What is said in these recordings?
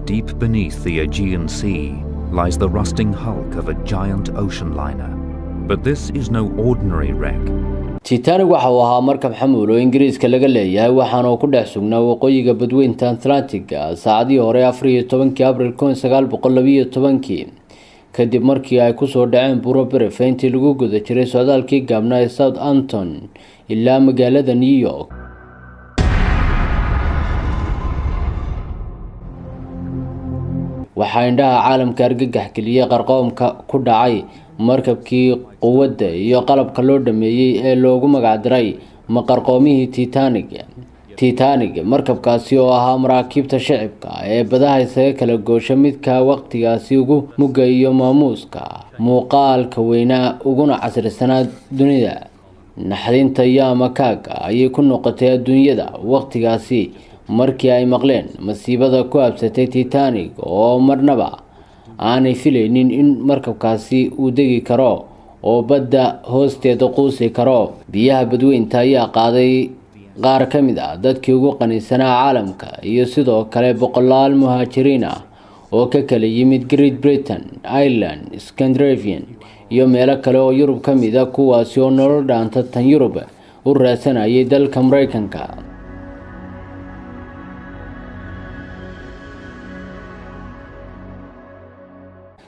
Deep beneath the Aegean Sea lies the rusting hulk of a giant ocean liner. But this is no ordinary wreck. Titanic waxa uu ahaa markab xamuul oo Ingiriiska laga leeyahay waxaana uu ku dhex sugnaa waqooyiga badweynta Atlantic saacadii hore 14 Abriil 1912 kadib markii ay ku soo dhaceen buuro baraf intii lagu guda jiray socdaalkii gaabnaa ee Southampton ilaa magaalada New York. waxaa indhaha caalamka argagax geliyay qarqoomka ku dhacay markabkii quwadda iyo qalabka loo dhameeyay ee loogu magac daray maqarqoomihii Titanic markabkaasi oo ahaa maraakiibta shacabka ee badaha isaga kala goosha midka waqtigaasi ugu mugga iyo maamuuska muuqaalka weynaa uguna casrisanaa dunida naxdinta iyo amakaaga ayay ku noqotay adduunyada waqtigaasi markii ay maqleen masiibada ku absatay Titanic oo marnaba aanay filaynin in markabkaasi uu degi karo oo badda hoosteeda quusi karo. biyaha badweynta ayaa qaaday qaar ka mid ah dadkii ugu qanisanaa caalamka iyo sidoo kale boqolaal muhaajiriin ah oo ka kala yimid Great Britain, Ireland, Scandinavia iyo meelo kale oo Yurub ka mid ah kuwaasi oo nolol dhaanta tan Yurub u raadsanayay dalka Mareykanka.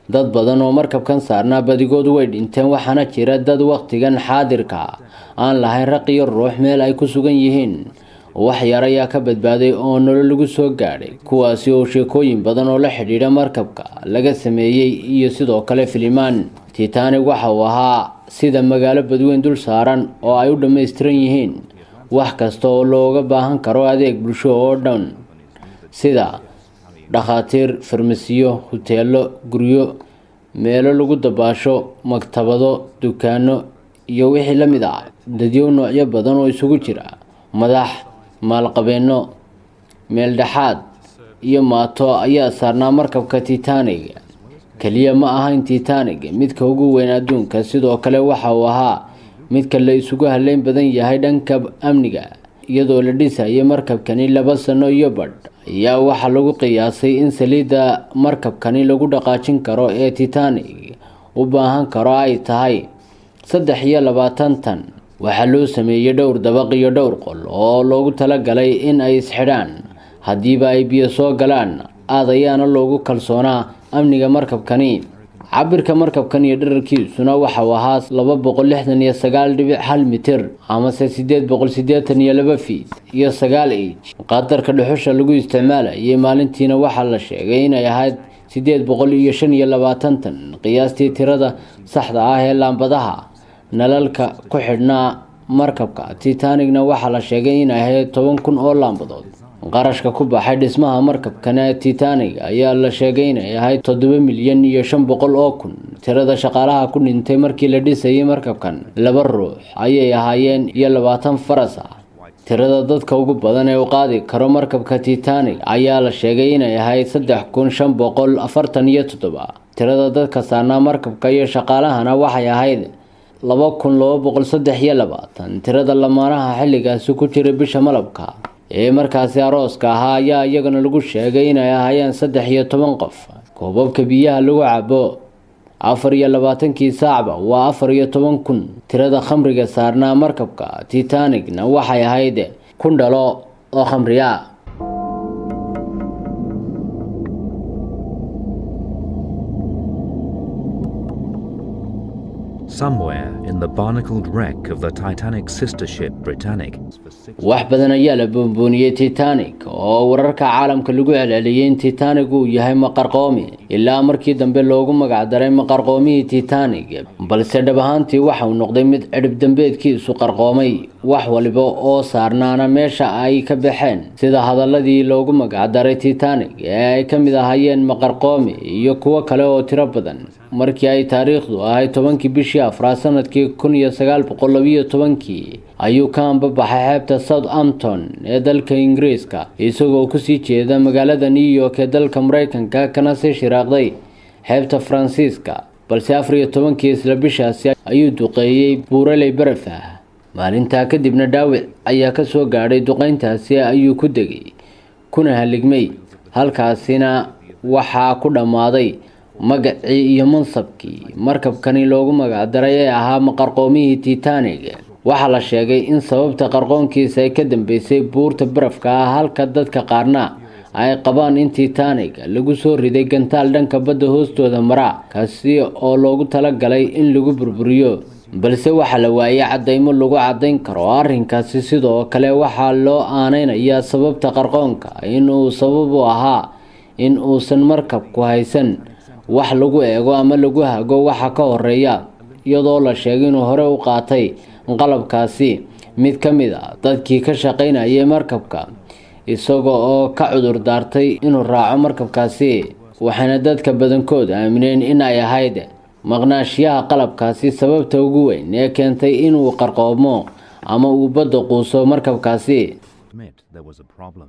dad badan oo markabkan saarnaa badigood way dhinteen waxaana jira dad waqtigan xaadirka aan lahayn raq iyo ruux meel ay ku sugan yihiin. wax yar ayaa ka badbaaday oo nolol lagu soo gaadhay kuwaasi oo sheekooyin badan oo la xidhiidha markabka laga sameeyay iyo sidoo kale filimaan. Titanic waxa uu ahaa sida magaalo badweyn dul saaran oo ay u dhameystiran yihiin wax kasta oo looga baahan karo adeeg bulsho oo dhan sida dhakhaatiir, farmasiyo, hoteelo, guryo, meelo lagu dabaasho, maktabado, dukaano iyo wixii la mid ah. dadyo noocyo badan oo isugu jira madax, maalqabeeno, meel dhaxaad iyo maato ayaa saarnaa markabka Titanic. kaliya ma ahayn Titanic midka ugu weyn adduunka, sidoo kale waxa uu ahaa midka la isugu haleyn badan yahay dhanka amniga. iyadoo la dhisayay markabkani 2 sano iyo badh ayaa waxa lagu qiyaasay in saliidda markabkani lagu dhaqaajin karo ee Titanic u baahan karo ay tahay 23 tan. waxaa loo sameeyay dhowr dabaq iyo dhowr qol oo loogu talagalay in ay isxidhaan hadiiba ay biyo soo galaan. aad ayaana loogu kalsoonaa amniga markabkani. cabirka markabkan iyo dhererkiisuna waxa uu ahaa 269.1 mitir ama 882 feet iyo 9 inch. qadarka dhuxusha lagu isticmaalayay maalintiina waxa la sheegay inay ahayd 825 tan. qiyaastii tirada saxda ah ee laambadaha nalalka ku xidhnaa markabka Titanicna waxa la sheegay inay ahayd 10,000 oo laambadood. qarashka ku baxay dhismaha markabkan Titanic ayaa la sheegay inay ahayd 7,500,000. tirada shaqaalaha ku dhintay markii la dhisayay markabkan 2 ruux ayay ahaayeen iyo 20 faras ah. tirada dadka ugu badan ee u qaadi karo markabka Titanic ayaa la sheegay inay ahayd 3,547. tirada dadka saarnaa markabka iyo shaqaalahana waxay ahayd 2,223. tirada lamaanaha xilligaasi ku jiray bisha malabka ee markaasi arooska ahaa ayaa iyagana lagu sheegay inay ahaayeen 13 qof. koobabka biyaha lagu cabo 24 saacba waa 14,000. tirada khamriga saarnaa markabka Titanicna waxay ahayd 1,000 dhalo oo khamriya. Somewhere in the barnacled wreck of the Titanic sister ship Britannic. wax badan ayaa la boonbooniyay Titanic oo wararka caalamka lagu celceliyay in Titanic uu yahay maqarqoomi ilaa markii dambe loogu magac daray maqarqoomihii Titanic. balse dhab ahaantii waxa uu noqday mid cirib dambeedkiisu qarqoomay wax waliba oo saarnaana meesha ay ka baxeen sida hadaladii loogu magac daray Titanic ee ay ka mid ahaayeen maqarqoomi iyo kuwa kale oo tiro badan. markii ay taariikhdu ahayd 10 bishii Afraad sanadkii 1912 ayuu ka ambabaxay xeebta Southampton ee dalka Ingiriiska isagoo ku sii jeeda magaalada New York ee dalka Mareykanka kana sii shiraaqday xeebta Faransiiska. balse 14 isla bishaasi ayuu duqeeyay buuraley baraf ah. maalintaa kadibna dhaawac ayaa ka soo gaadhay duqeyntaasi ayuu ku degay kuna haligmay halkaasina waxaa ku dhammaaday magacii iyo mansabkii markabkani loogu magacdaray ee ahaa maqarqoomihii Titanic. waxaa la sheegay in sababta qarqoonkiisa ay ka dambeysay buurta barafka ah, halka dadka qaarna ay qabaan in Titanic lagu soo riday gantaal dhanka badda hoostooda mara, kaasi oo loogu talagalay in lagu burburiyo, balse waxaa la waayay cadeymo lagu cadeyn karo arrinkaasi. sidoo kale waxaa loo aaneynayaa sababta qarqoonka inuu sabab u ahaa in uusan markabku haysan wax lagu eego ama lagu hago waxa ka horeeya, iyadoo la sheegay inuu hore u qaatay qalabkaasi mid ka mid ah dadkii ka shaqeynayay markabka, isagoo oo ka cudur daartay inuu raaco markabkaasi. waxaana dadka badankood aamineen in ay ahayd maqnaanshiyaha qalabkaasi sababta ugu weyn ee keentay inuu qarqoomo ama uu badda quuso markabkaasi. There was a problem.